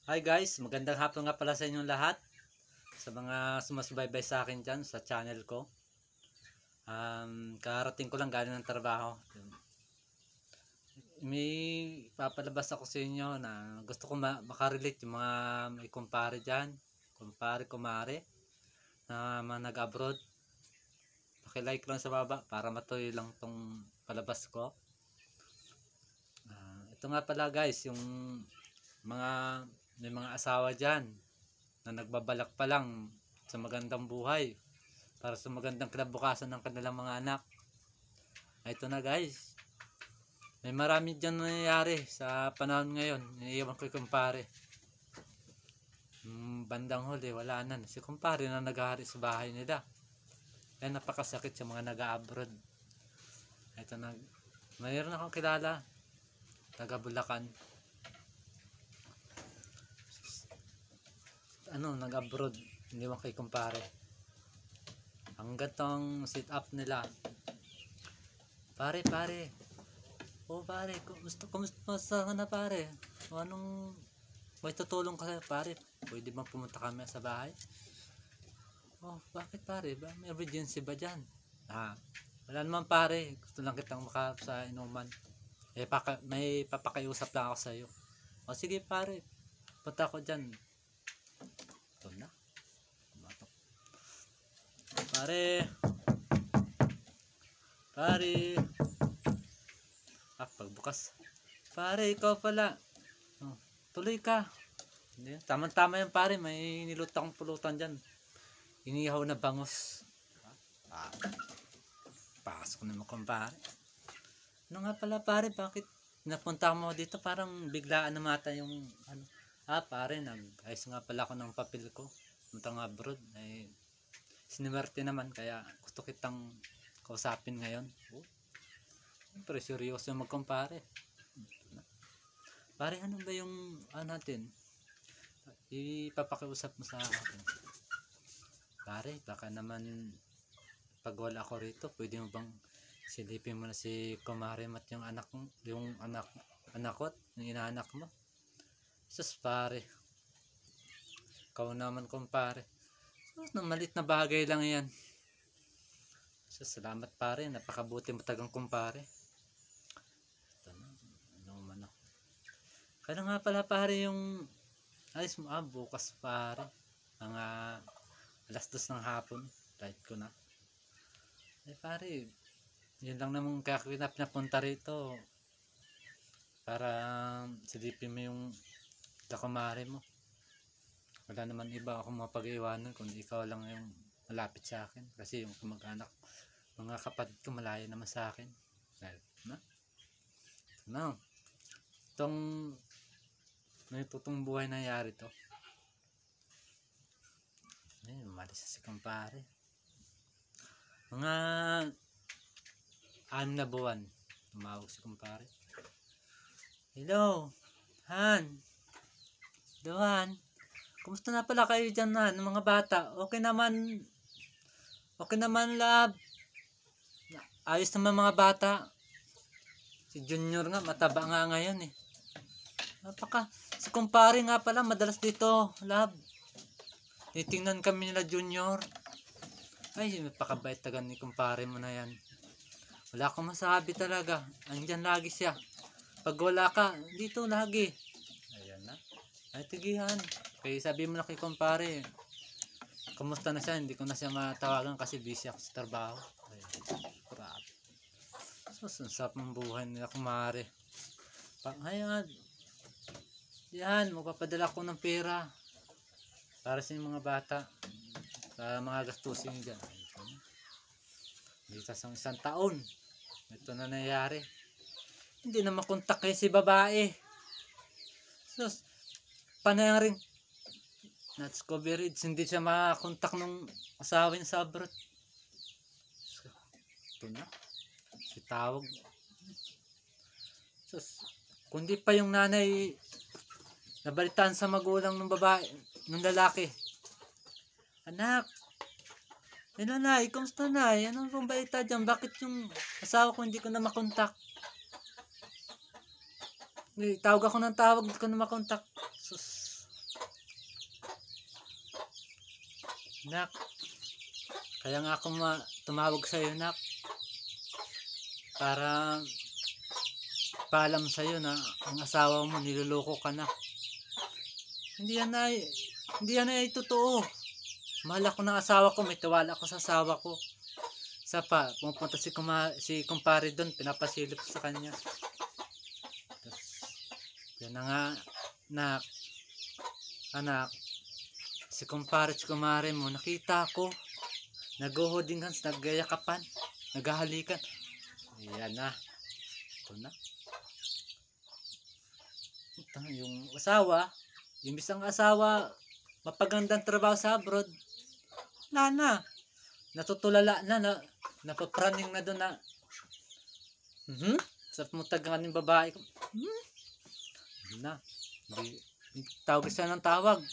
Hi guys, magandang hapon nga pala sa inyong lahat. Sa mga sumasubaybay sa akin dyan sa channel ko. Karating ko lang galing ng trabaho. May papalabas ako sa inyo na gusto ko makarelate yung mga may kumpare dyan. Kumpare, kumare na mga nag-abroad. Pakilike lang sa baba para matuloy lang tong palabas ko. Ito nga pala guys, yung may mga asawa dyan na nagbabalak pa lang sa magandang buhay para sa magandang kinabukasan ng kanilang mga anak. Ito na guys, may marami dyan nangyayari sa panahon ngayon. Iniiwan ko yung kumpare. Bandang huli wala na si kumpare na naghahari sa bahay nila. Ay napakasakit sa mga nag-abroad. Ito na, mayroon akong kilala taga Bulacan, nag-abroad, iniwan kay kumpare. Ang gantong sit up nila. Pare, oh pare, kumusta ka na pare? O anong may tutulong ka pare? Pwede bang pumunta kami sa bahay? Oh, bakit pare? May emergency ba dyan? Wala naman pare, gusto lang kitang sa inuman. May papakaiusap lang ako sa iyo. O sige pare, punta ako dyan. Ito na. Pare. Pagbukas. Pare, ikaw pala. Tuloy ka. Tama-tama yan pare, may niluto akong pulutan dyan. Inihaw na bangus. Pasok naman kumpare. Ano nga pala pare, bakit napunta mo dito? Parang biglaan na mata yung pare, nag-ayos nga pala ako ng papel ko. Puntang abroad. Sinimerte naman, kaya gusto kitang kausapin ngayon. Siyempre, seryoso yung magkumpare. Pare, ano ba yung natin? Ipapakiusap mo sa akin. Pare, baka naman pag wala ako rito, pwede mo bang silipin mo na si kumare at yung anak ko, yung inaanak mo. Sus pare, ikaw naman kumpare. Malit na bagay lang yan. Sus, salamat pare, napakabuti mo tagang kumpare. Ito na, kaya nga pala pare, yung alis mo bukas pare, mga 2:00 ng hapon, flight ko na. Pare, yun lang naman kaya pinapunta rito para silipin mo yung kakumare mo. Wala naman iba akong mapag-iwanan kundi ikaw lang yung malapit sa akin, kasi yung kamag-anak, mga kapatid ko malayo naman sa akin. Itong may tutong buhay nangyari to. Umalis si kumpare. Mga 6 na buwan, tumawag si kumpare. Hello, Han. Kumusta na pala kayo dyan ng mga bata? Okay naman lab. Ayos naman mga bata. Si Junior nga, mataba nga ngayon eh. Si kumpare nga pala, madalas dito, lab. Titingnan kami nila Junior. Ay, napakabait taga ni kumpare mo na yan. Wala akong masabi talaga. Andyan lagi siya. Pag wala ka, dito lagi. Ayan na. Ay, tigihan. Kaya sabi mo na kay kumpare, kamusta na siya? Hindi ko na siya matawagan kasi busy ako sa trabaho. Grabe. Susap ng buhay nila kumare. Ayan. Yan, magpapadala ko ng pera para sa mga bata. Sa mga gastusin dyan. Dito sa 1 taon. Ito na nangyayari. Hindi na makontak kayo si babae. Sus, panayang rin. Not-coverage. Hindi siya makakontak ng asawa niya sa abroad. Ito na. Itawag. Sus, kundi pa yung nanay nabalitaan sa magulang ng babae, ng lalaki. Anak, nanay, kumusta na? Anong bang balita dyan? Bakit yung asawa ko hindi ko na makontak? Tawag ako ng tawag, hindi ko na makontak. Sus, Nak, kaya nga ako tumawag sa'yo, nak. Para paalam sa'yo na ang asawa mo niloloko ka na. Hindi yan ay totoo. Mahal ako ng asawa ko, may tiwala ako sa asawa ko. Isa pa, pumunta si kumpare doon, pinapasilip sa kanya. Tapos, yan na nga, nak, anak, si kumpare at si kumare mo, nakita ko, nag-holding hands, naggayakapan, naghahalikan. Yan na, ito na. Ito, yung asawa, yung isang asawa, mapagandang trabaho sa abroad, wala na, natutulala na, napapraning na doon na, sa pumutag ng babae ko, na, hindi, tawag siya ng tawag.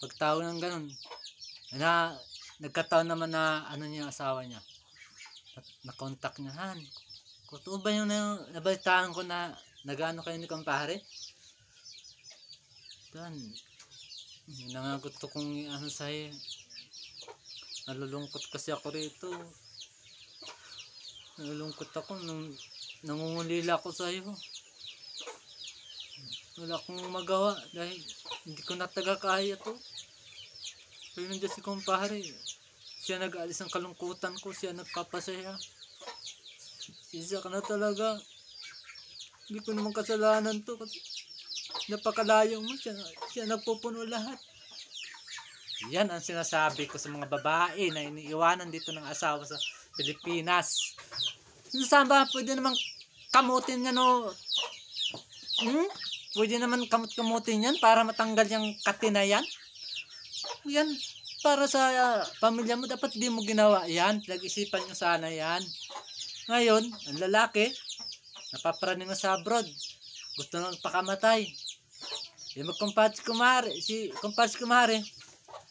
Pag tawag ng ganun, na, nagkataon naman na, ano niya, asawa niya, na-contact niya, Han, totoo ba yung nabalitaan ko na, nag-ano kayo ni kumpare? Dan, yun na nga gusto kong ano sa'yo. Nalulungkot kasi ako rito. Nalulungkot ako nung nangungulila ako sa'yo. Wala akong magawa dahil hindi ko natagakaya to. Pero nandiyan si kumpare. Siya nag-aalis ng kalungkutan ko. Siya nagpapasaya. Isa ka na talaga. Hindi ko naman kasalanan to kasi napakalayo mo. Siya nagpupuno lahat. Yan ang sinasabi ko sa mga babae na iniiwanan dito ng asawa sa Pilipinas. Saan ba pwede naman kamutin yan o? Pwede naman kamut-kamutin yan para matanggal yung kati na yan? Yan, para sa pamilya mo, dapat di mo ginawa yan. Pinag-isipan nyo sana yan. Ngayon, ang lalaki, napapraning mo sa abroad. Gusto nang pakamatay. Yung magkumpare si kumare,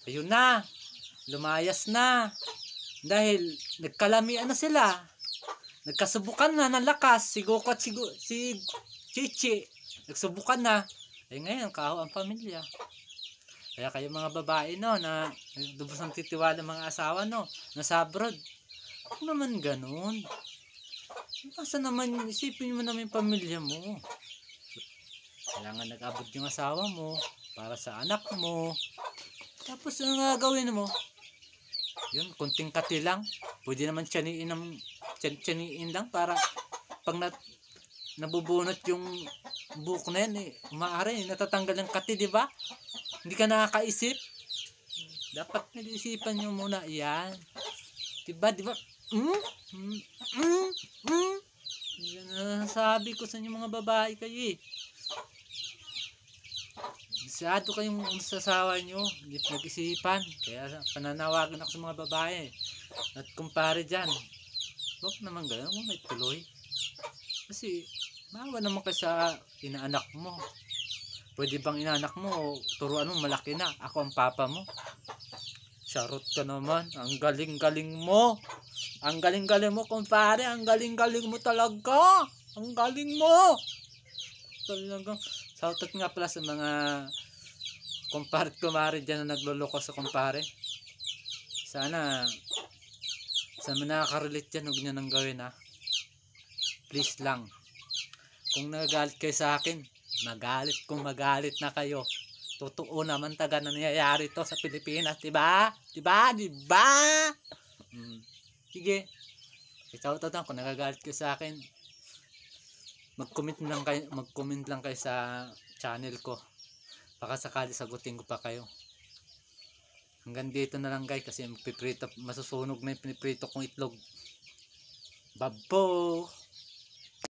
ayun na, lumayas na. Dahil nagkalamian na sila. Nagkasubukan na ng lakas. Si Goko at si Chichi. Nagsubukan na. Eh ngayon, kaho ang pamilya. Kaya kayo mga babae no, na lubos ng titiwala mga asawa no, nasa abroad. Huwag naman ganun. Basta naman, isipin mo naman yung pamilya mo. Kailangan nag-abot yung asawa mo para sa anak mo. Tapos ang gagawin mo, yun, kunting kati lang. Pwede naman tiyaniin lang para pag nabubunot yung buhok na yan, maaari, natatanggal yung kati, di ba? Hindi ka nakakaisip. Dapat nag-isipan nyo muna yan. Diba? Yan ang sabi ko sa inyo mga babae kayo eh. Masyado kayong sasawa nyo, hindi nag-isipan. Kaya pananawagan ako sa mga babae. At kumpare dyan, huwag naman gano'n, huwag may tuloy. Kasi, maawa naman kayo sa inaanak mo. Pwede bang inaanak mo, turuan mo, malaki na. Ako ang papa mo. Charot ka naman, ang galing-galing mo. Ang galing-galing mo, kumpare, ang galing-galing mo talaga. Ang galing mo. Talagang, shoutout nga pala sa mga kumpare at kumare dyan na nagluloko sa kumpare. Sana sa mga nakaka-relate dyan, huwag nyo nang gawin ha. Please lang. Kung nagagalit kayo sa akin, magalit na kayo. Totoo naman taga na nangyayari to sa Pilipinas, diba? Diba? Sige. Shoutout lang kung nagagalit kayo sa akin. Mag-comment lang kayo sa channel ko. Baka sakali sagutin ko pa kayo. Hanggang dito na lang guys kasi masusunog na yung piniprito kong itlog. Babo!